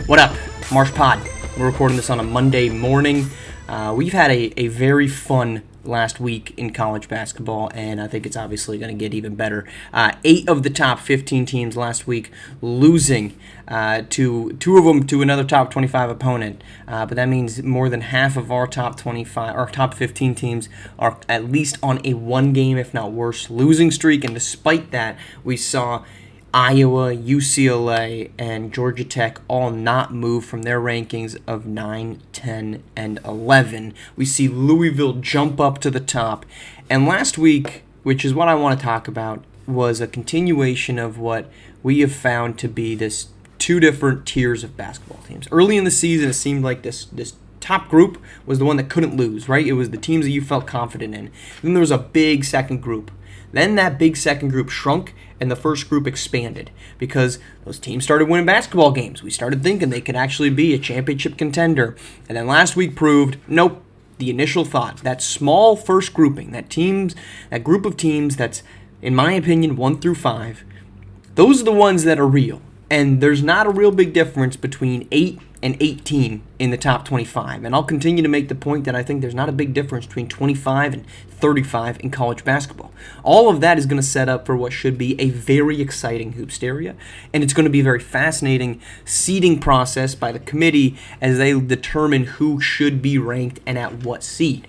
What up, Marsh Pod? We're recording this on a Monday morning. We've had a very fun last week in college basketball, and I think it's obviously going to get even better. 8 of the top 15 teams last week losing to 2 of them to another top 25 opponent. But that means more than half of our top 25 or top 15 teams are at least on a 1-game, if not worse, losing streak. And despite that, we saw Iowa, UCLA, and Georgia Tech all not move from their rankings of 9, 10, and 11. We see Louisville jump up to the top. And last week, which is what I want to talk about, was a continuation of what we have found to be this 2 different tiers of basketball teams. Early in the season, it seemed like this top group was the one that couldn't lose, right? It was the teams that you felt confident in. Then there was a big second group. Then that big second group shrunk, and the first group expanded because those teams started winning basketball games. We started thinking they could actually be a championship contender. And then last week proved, nope, the initial thought, that small first grouping, that group of teams that's, in my opinion, 1 through 5, those are the ones that are real. And there's not a real big difference between 8 and 18 in the top 25. And I'll continue to make the point that I think there's not a big difference between 25 and 35 in college basketball. All of that is going to set up for what should be a very exciting hoopsteria. And it's going to be a very fascinating seeding process by the committee as they determine who should be ranked and at what seed.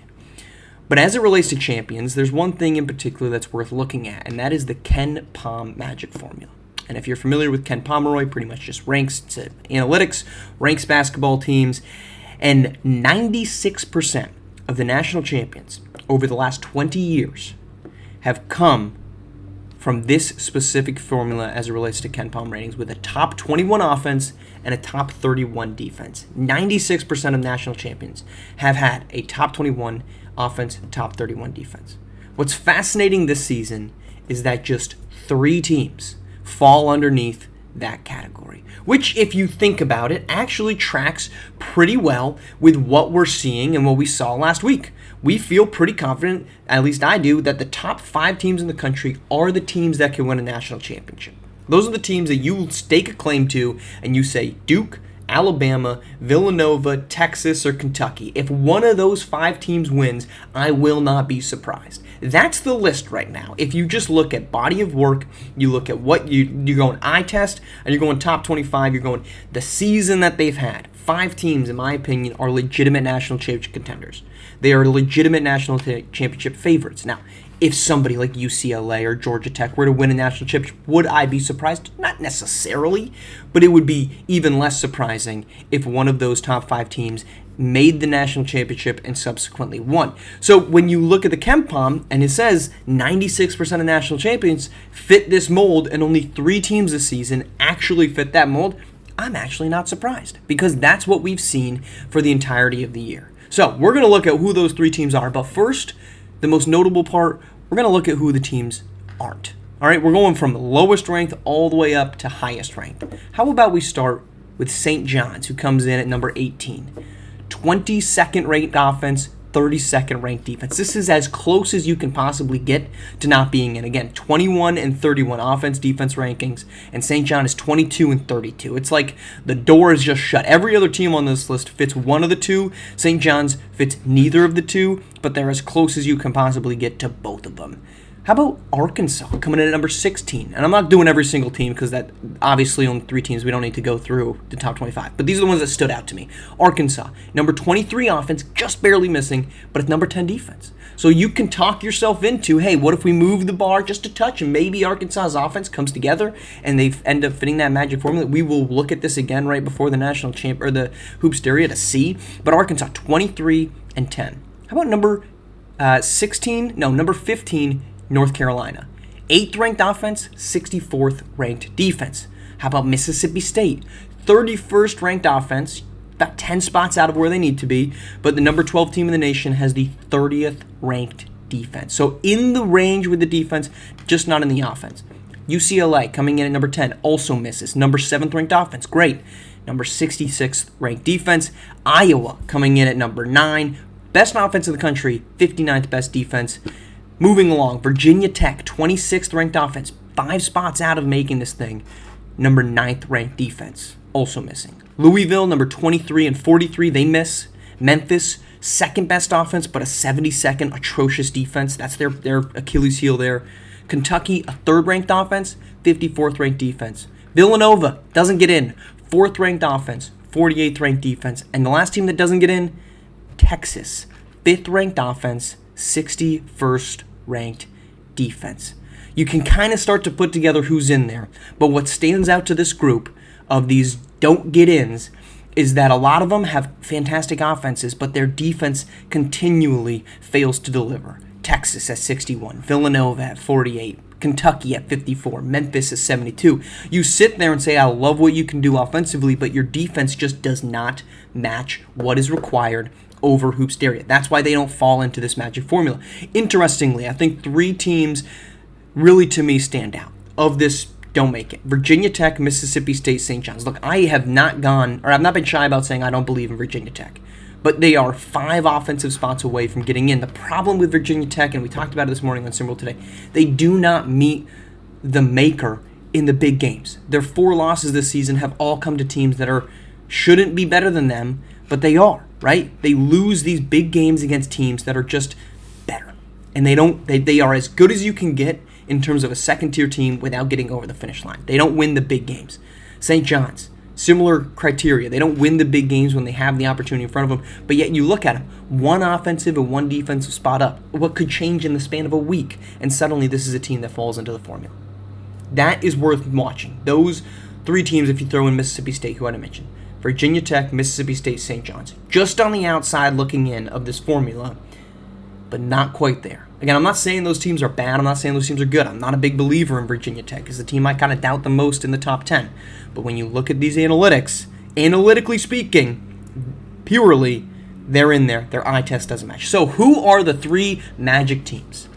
But as it relates to champions, there's one thing in particular that's worth looking at, and that is the Ken Pom magic formula. And if you're familiar with Ken Pomeroy, pretty much just ranks to analytics, ranks basketball teams, and 96% of the national champions over the last 20 years have come from this specific formula as it relates to Ken Pom ratings, with a top 21 offense and a top 31 defense. 96% of national champions have had a top 21 offense, top 31 defense. What's fascinating this season is that just 3 teams fall underneath that category, which, if you think about it, actually tracks pretty well with what we're seeing and what we saw last week. We feel pretty confident, at least I do, that the top 5 teams in the country are the teams that can win a national championship. Those are the teams that you stake a claim to and you say Duke, Alabama, Villanova, Texas, or Kentucky. If one of those 5 teams wins, I will not be surprised. That's the list right now. If you just look at body of work, you look at what you're going eye test, and you're going top 25, you're going the season that they've had. 5 teams, in my opinion, are legitimate national championship contenders. They are legitimate national championship favorites. Now, if somebody like UCLA or Georgia Tech were to win a national championship, would I be surprised? Not necessarily, but it would be even less surprising if one of those top 5 teams made the national championship and subsequently won. So when you look at the Ken Pom, and it says 96% of national champions fit this mold, and only 3 teams this season actually fit that mold, I'm actually not surprised, because that's what we've seen for the entirety of the year. So we're going to look at who those 3 teams are, but first, the most notable part, we're going to look at who the teams aren't. All right, we're going from lowest ranked all the way up to highest ranked. How about we start with St. John's, who comes in at number 18. 22nd ranked offense, 32nd ranked defense. This is as close as you can possibly get to not being in. Again, 21 and 31 offense defense rankings, and St. John is 22 and 32. It's like the door is just shut. Every other team on this list fits one of the 2. St. John's fits neither of the 2, but they're as close as you can possibly get to both of them. How about Arkansas coming in at number 16? And I'm not doing every single team because that obviously only 3 teams. We don't need to go through the top 25. But these are the ones that stood out to me. Arkansas, number 23 offense, just barely missing, but it's number 10 defense. So you can talk yourself into, hey, what if we move the bar just a touch and maybe Arkansas's offense comes together and they end up fitting that magic formula? We will look at this again right before the national champ or the Hoopsteria to see. But Arkansas, 23 and 10. How about number 15, North Carolina. 8th ranked offense, 64th ranked defense. How about Mississippi State? 31st ranked offense, about 10 spots out of where they need to be, but the number 12 team in the nation has the 30th ranked defense. So in the range with the defense, just not in the offense. UCLA coming in at number 10, also misses. Number 7th ranked offense, great. Number 66th ranked defense. Iowa coming in at number 9, best offense in the country, 59th best defense. Moving along, Virginia Tech, 26th ranked offense, 5 spots out of making this thing. number 9th ranked defense, also missing. Louisville, number 23 and 43, they miss. Memphis, second best offense, but a 72nd atrocious defense. That's their Achilles heel there. Kentucky, a 3rd ranked offense, 54th ranked defense. Villanova doesn't get in, 4th ranked offense, 48th ranked defense. And the last team that doesn't get in, Texas, 5th ranked offense, 61st ranked defense. You can kind of start to put together who's in there, but what stands out to this group of these don't get ins is that a lot of them have fantastic offenses, but their defense continually fails to deliver. Texas at 61, Villanova at 48, Kentucky at 54, Memphis at 72. You sit there and say, I love what you can do offensively, but your defense just does not match what is required over hoops area. That's why they don't fall into this magic formula. Interestingly, I think 3 teams really to me stand out of this don't make it. Virginia Tech, Mississippi State, St. John's. Look, I've not been shy about saying I don't believe in Virginia Tech, but they are 5 offensive spots away from getting in. The problem with Virginia Tech, and we talked about it this morning on SimWorld today, they do not meet the maker in the big games. Their 4 losses this season have all come to teams that shouldn't be better than them, but they are, right? They lose these big games against teams that are just better. And they are as good as you can get in terms of a second-tier team without getting over the finish line. They don't win the big games. St. John's, similar criteria. They don't win the big games when they have the opportunity in front of them, but yet you look at them, 1 offensive and 1 defensive spot up. What could change in the span of a week? And suddenly this is a team that falls into the formula. That is worth watching. Those 3 teams, if you throw in Mississippi State, who I mentioned, Virginia Tech, Mississippi State, St. John's, just on the outside looking in of this formula, but not quite there. Again, I'm not saying those teams are bad. I'm not saying those teams are good. I'm not a big believer in Virginia Tech. It's the team I kind of doubt the most in the top 10. But when you look at these analytics, analytically speaking, purely, they're in there. Their eye test doesn't match. So who are the 3 Magic teams?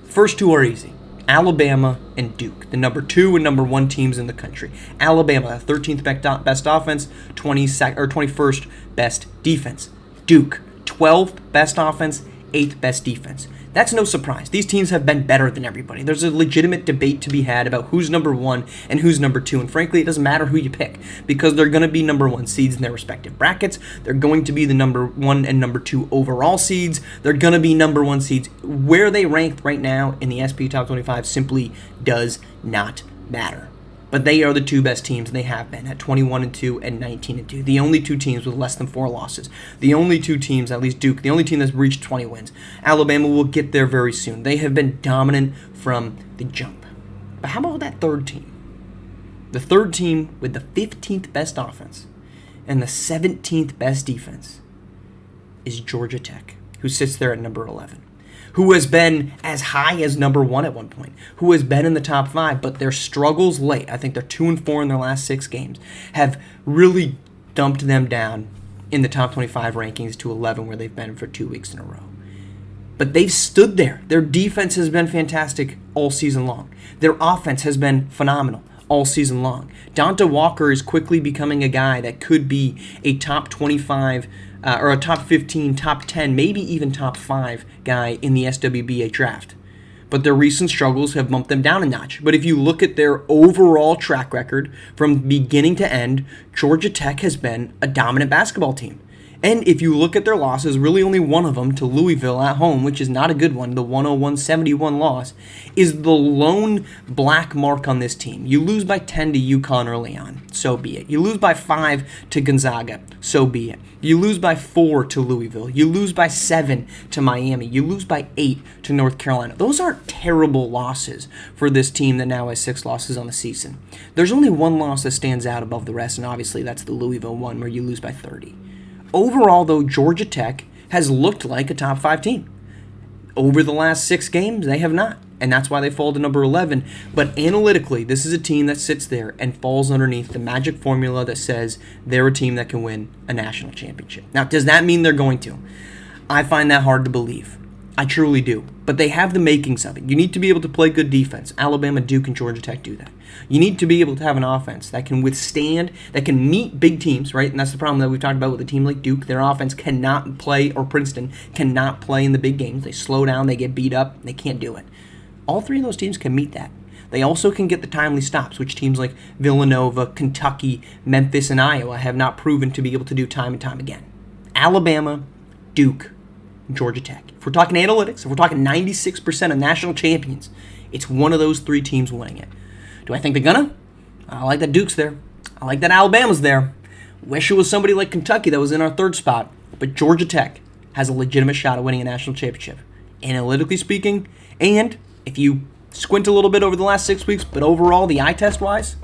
First 2 are easy. Alabama and Duke, the number 2 and number 1 teams in the country. Alabama, 13th best offense, 21st best defense. Duke, 12th best offense, 8th best defense. That's no surprise. These teams have been better than everybody. There's a legitimate debate to be had about who's number 1 and who's number 2. And frankly, it doesn't matter who you pick because they're going to be number 1 seeds in their respective brackets. They're going to be the number 1 and number 2 overall seeds. They're going to be number 1 seeds. Where they rank right now in the SP Top 25 simply does not matter. But they are the 2 best teams, and they have been at 21-2 and 19-2. The only 2 teams with less than 4 losses. The only 2 teams, at least Duke, the only team that's reached 20 wins. Alabama will get there very soon. They have been dominant from the jump. But how about that 3rd team? The 3rd team with the 15th best offense and the 17th best defense is Georgia Tech, who sits there at number 11. Who has been as high as number 1 at one point, who has been in the top 5, but their struggles late, I think they're 2-4 in their last 6 games, have really dumped them down in the top 25 rankings to 11, where they've been for 2 weeks in a row. But they've stood there. Their defense has been fantastic all season long. Their offense has been phenomenal all season long. Donta Walker is quickly becoming a guy that could be a top 25 or a top 15, top 10, maybe even top 5 guy in the SWBA draft. But their recent struggles have bumped them down a notch. But if you look at their overall track record from beginning to end, Georgia Tech has been a dominant basketball team. And if you look at their losses, really only one of them to Louisville at home, which is not a good one, the 101-71 loss, is the lone black mark on this team. You lose by 10 to UConn early on, so be it. You lose by 5 to Gonzaga, so be it. You lose by 4 to Louisville. You lose by 7 to Miami. You lose by 8 to North Carolina. Those aren't terrible losses for this team that now has 6 losses on the season. There's only one loss that stands out above the rest, and obviously that's the Louisville one where you lose by 30. Overall, though, Georgia Tech has looked like a top 5 team. Over the last 6 games, they have not, and that's why they fall to number 11. But analytically, this is a team that sits there and falls underneath the magic formula that says they're a team that can win a national championship. Now, does that mean they're going to? I find that hard to believe. I truly do. But they have the makings of it. You need to be able to play good defense. Alabama, Duke, and Georgia Tech do that. You need to be able to have an offense that can withstand, that can meet big teams, right? And that's the problem that we've talked about with a team like Duke. Their offense cannot play, or Princeton cannot play in the big games. They slow down, they get beat up, they can't do it. All 3 of those teams can meet that. they also can get the timely stops, which teams like Villanova, Kentucky, Memphis, and Iowa have not proven to be able to do time and time again. Alabama, Duke, Georgia Tech. If we're talking analytics, if we're talking 96% of national champions, it's one of those three teams winning it. Do I think they're gonna? I like that Duke's there. I like that Alabama's there. Wish it was somebody like Kentucky that was in our third spot. But Georgia Tech has a legitimate shot at winning a national championship, analytically speaking. And if you squint a little bit over the last 6 weeks, but overall, the eye test-wise,